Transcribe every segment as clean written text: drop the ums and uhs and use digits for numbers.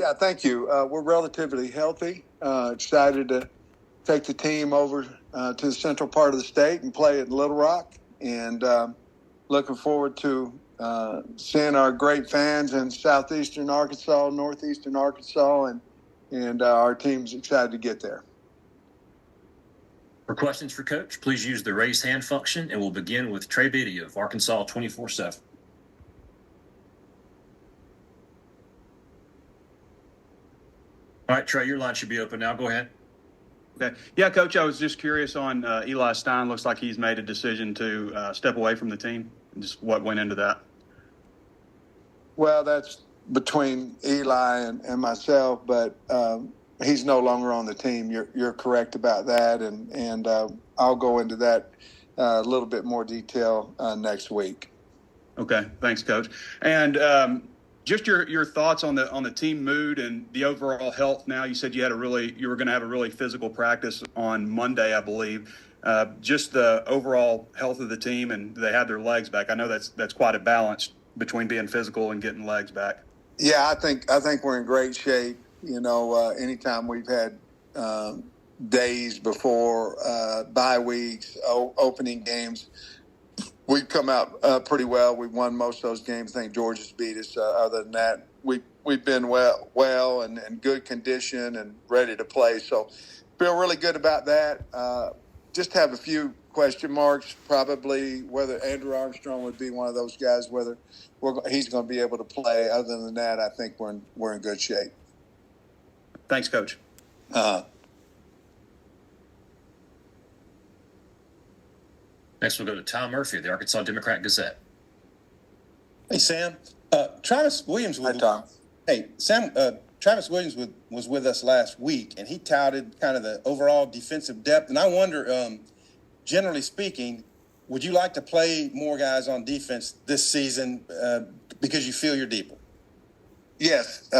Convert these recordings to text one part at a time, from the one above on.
Yeah, thank you. We're relatively healthy. Excited to take the team over to the central part of the state and play at Little Rock. And looking forward to seeing our great fans in southeastern Arkansas, northeastern Arkansas, and our team's excited to get there. For questions for Coach, please use the raise hand function, and we'll begin with Trey Beatty of Arkansas 24/7. All right, Trey, your line should be open now. Go ahead. Okay. Yeah, Coach, I was just curious on Eli Stein. Looks like he's made a decision to step away from the team. Just what went into that? Well, that's between Eli and myself, but he's no longer on the team. You're correct about that, and I'll go into that a little bit more detail next week. Okay, thanks, Coach. And just your thoughts on the team mood and the overall health. Now, you said you were going to have a really physical practice on Monday, I believe. Just the overall health of the team, and they had their legs back. I know that's quite a balance between being physical and getting legs back. Yeah, I think we're in great shape. You know, anytime we've had days before bye weeks, opening games, we've come out pretty well. We've won most of those games. I think Georgia's beat us. Other than that, we've been well and in good condition and ready to play. So feel really good about that. Just have a few question marks, probably whether Andrew Armstrong would be one of those guys, whether he's going to be able to play. Other than that, I think we're in good shape. Thanks, Coach. Next, we'll go to Tom Murphy of the Arkansas Democrat-Gazette. Hey, Sam. Travis Williams. Hi, Tom. Hey, Sam. Travis Williams was with us last week, and he touted kind of the overall defensive depth. And I wonder, generally speaking, would you like to play more guys on defense this season because you feel you're deeper? Yes.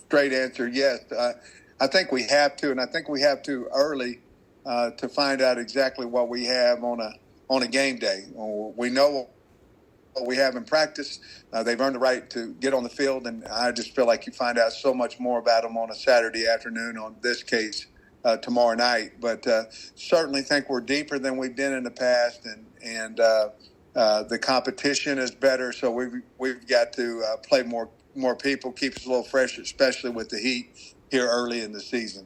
Straight answer, yes. I think we have to, and I think we have to early to find out exactly what we have on a game day. We know what we have in practice. They've earned the right to get on the field, and I just feel like you find out so much more about them on a Saturday afternoon, on this case tomorrow night. But certainly think we're deeper than we've been in the past, and the competition is better, so we've got to play more people, keep us a little fresher, especially with the heat here early in the season.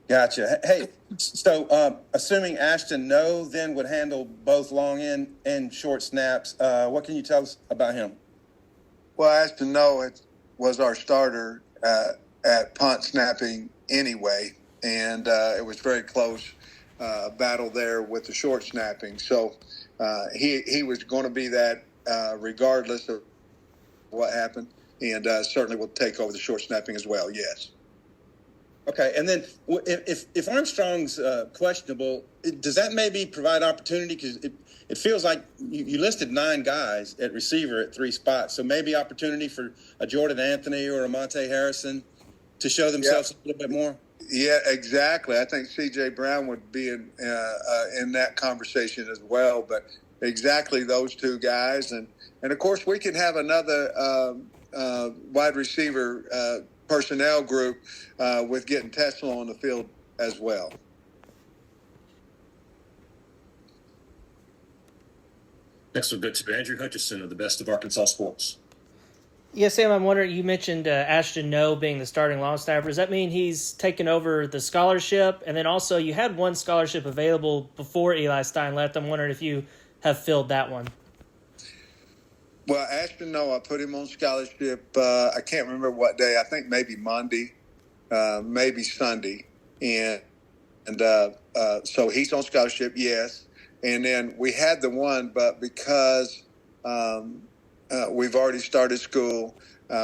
Gotcha. Hey, so assuming Ashton No then would handle both long end and short snaps, what can you tell us about him? Well, Ashton No was our starter at punt snapping anyway, and it was very close battle there with the short snapping. So he was going to be that regardless of what happened, and certainly will take over the short snapping as well, yes. Okay, and then if Armstrong's questionable, does that maybe provide opportunity? Because it feels like you listed 9 guys at receiver at 3 spots, so maybe opportunity for a Jordan Anthony or a Monte Harrison to show themselves a little bit more? Yeah, exactly. I think C.J. Brown would be in that conversation as well, but exactly those 2 guys. And of course, we can have another wide receiver personnel group with getting Tesla on the field as well. Next, we'll go to Andrew Hutchison of the Best of Arkansas Sports. Yeah, Sam, I'm wondering, you mentioned Ashton No being the starting long snapper. Does that mean he's taken over the scholarship? And then also, you had one scholarship available before Eli Stein left. I'm wondering if you have filled that one. Well, Ashton No, I put him on scholarship. I can't remember what day. I think maybe Monday, maybe Sunday. And so he's on scholarship, yes. And then we had the one, but because we've already started school,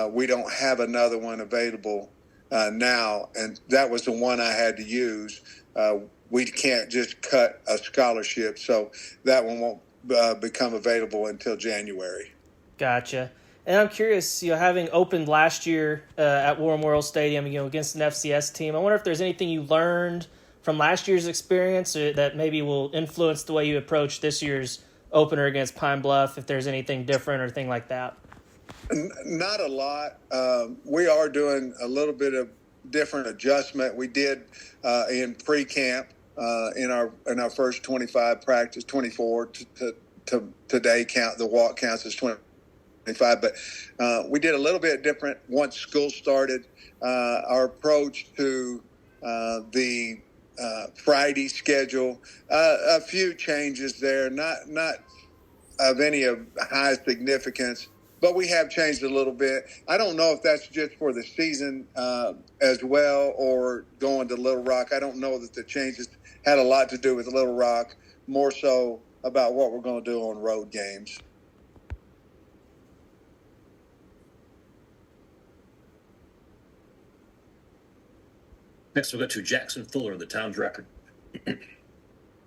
we don't have another one available now. And that was the one I had to use. We can't just cut a scholarship, so that one won't become available until January. Gotcha. And I'm curious, having opened last year at War Memorial Stadium, against an FCS team, I wonder if there's anything you learned from last year's experience that maybe will influence the way you approach this year's opener against Pine Bluff, if there's anything different or thing like that. Not a lot. We are doing a little bit of different adjustment. We did in pre-camp in our first 25 practice, 24 to today count. The walk counts as 25, but we did a little bit different once school started. Our approach to the Friday schedule, a few changes there, not of any of high significance, but we have changed a little bit. I don't know if that's just for the season as well or going to Little Rock. I don't know that the changes had a lot to do with Little Rock, more so about what we're going to do on road games. Next, we'll go to Jackson Fuller, the Times Record.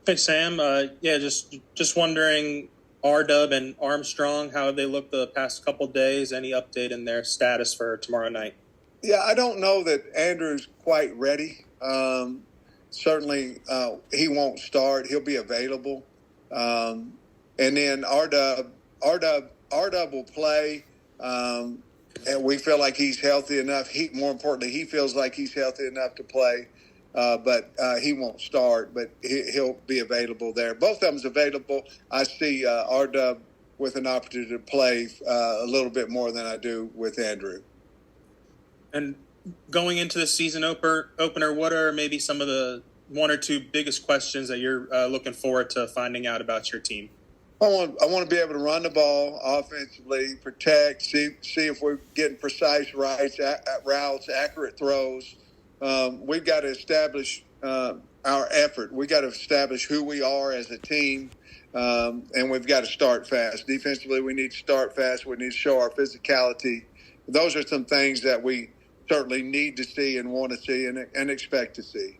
Hey, Sam. Just wondering, R-Dub and Armstrong, how have they looked the past couple days? Any update in their status for tomorrow night? Yeah, I don't know that Andrew's quite ready. Certainly, he won't start. He'll be available. And then R-Dub will play. And we feel like he's healthy enough. More importantly, he feels like he's healthy enough to play. But he won't start, but he'll be available there. Both of them's available. I see R-Dub with an opportunity to play a little bit more than I do with Andrew. And going into the season opener, what are maybe some of the one or two biggest questions that you're looking forward to finding out about your team? I want to be able to run the ball offensively, protect, see if we're getting precise routes, accurate throws. We've got to establish our effort. We've got to establish who we are as a team, and we've got to start fast. Defensively, we need to start fast. We need to show our physicality. Those are some things that we certainly need to see and want to see and expect to see.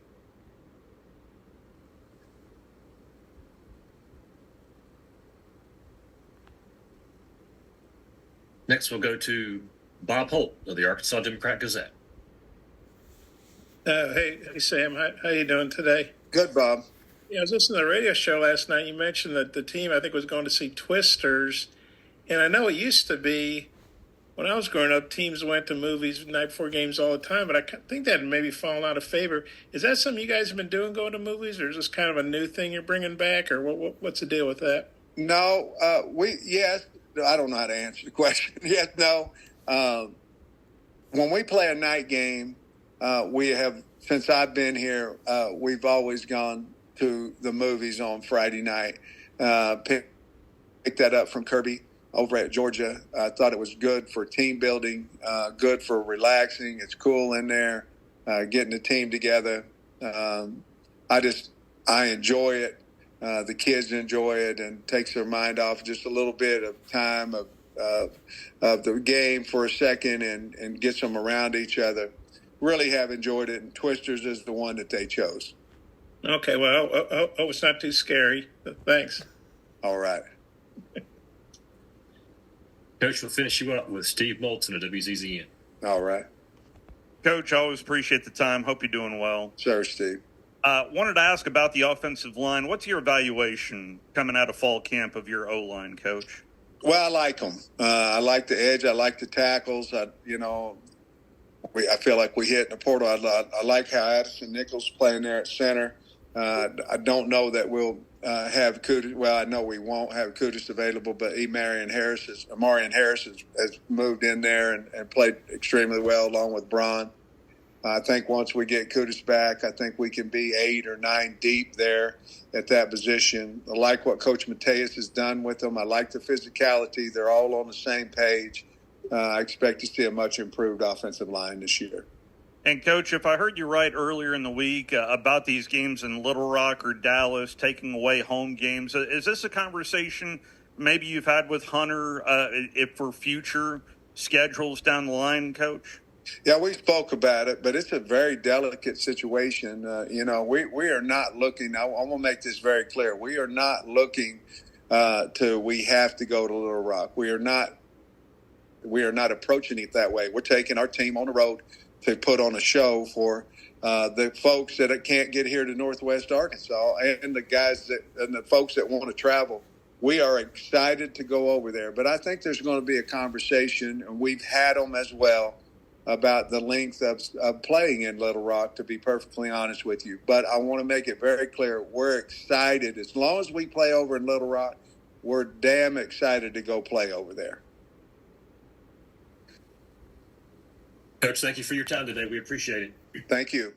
Next, we'll go to Bob Holt of the Arkansas Democrat-Gazette. Hey, Sam, how you doing today? Good, Bob. Yeah, I was listening to the radio show last night. You mentioned that the team, I think, was going to see Twisters. And I know it used to be, when I was growing up, teams went to movies night before games all the time, but I think that maybe fallen out of favor. Is that something you guys have been doing, going to movies, or is this kind of a new thing you're bringing back, or what's the deal with that? No, yes. I don't know how to answer the question. Yes, no. When we play a night game, we have, since I've been here, we've always gone to the movies on Friday night. Picked that up from Kirby over at Georgia. I thought it was good for team building, good for relaxing. It's cool in there, getting the team together. I enjoy it. The kids enjoy it and takes their mind off just a little bit of time of the game for a second and gets them around each other. Really have enjoyed it, and Twisters is the one that they chose. Okay, well, it's not too scary. Thanks. All right. Coach, we'll finish you up with Steve Moulton of WZZN. All right. Coach, I always appreciate the time. Hope you're doing well. Sure, Steve. Wanted to ask about the offensive line. What's your evaluation coming out of fall camp of your O-line, Coach? Well, I like them. I like the edge. I like the tackles. I feel like we hit in the portal. I like how Addison Nichols playing there at center. I don't know that we'll have Kudus. Well, I know we won't have Kudus available, but Amarian Harris has moved in there and played extremely well along with Braun. I think once we get Kudus back, I think we can be 8 or 9 deep there at that position. I like what Coach Mateus has done with them. I like the physicality. They're all on the same page. I expect to see a much improved offensive line this year. And, Coach, if I heard you right earlier in the week about these games in Little Rock or Dallas, taking away home games, is this a conversation maybe you've had with Hunter if for future schedules down the line, Coach? Yeah, we spoke about it, but it's a very delicate situation. We are not looking. I want to make this very clear. We are not looking we have to go to Little Rock. We are not approaching it that way. We're taking our team on the road to put on a show for the folks that can't get here to Northwest Arkansas and the guys and the folks that want to travel we are excited to go over there. But I think there's going to be a conversation, and we've had them as well, about the length of playing in Little Rock, to be perfectly honest with you. But I want to make it very clear, we're excited. As long as we play over in Little Rock, we're damn excited to go play over there. Coach, thank you for your time today. We appreciate it. Thank you.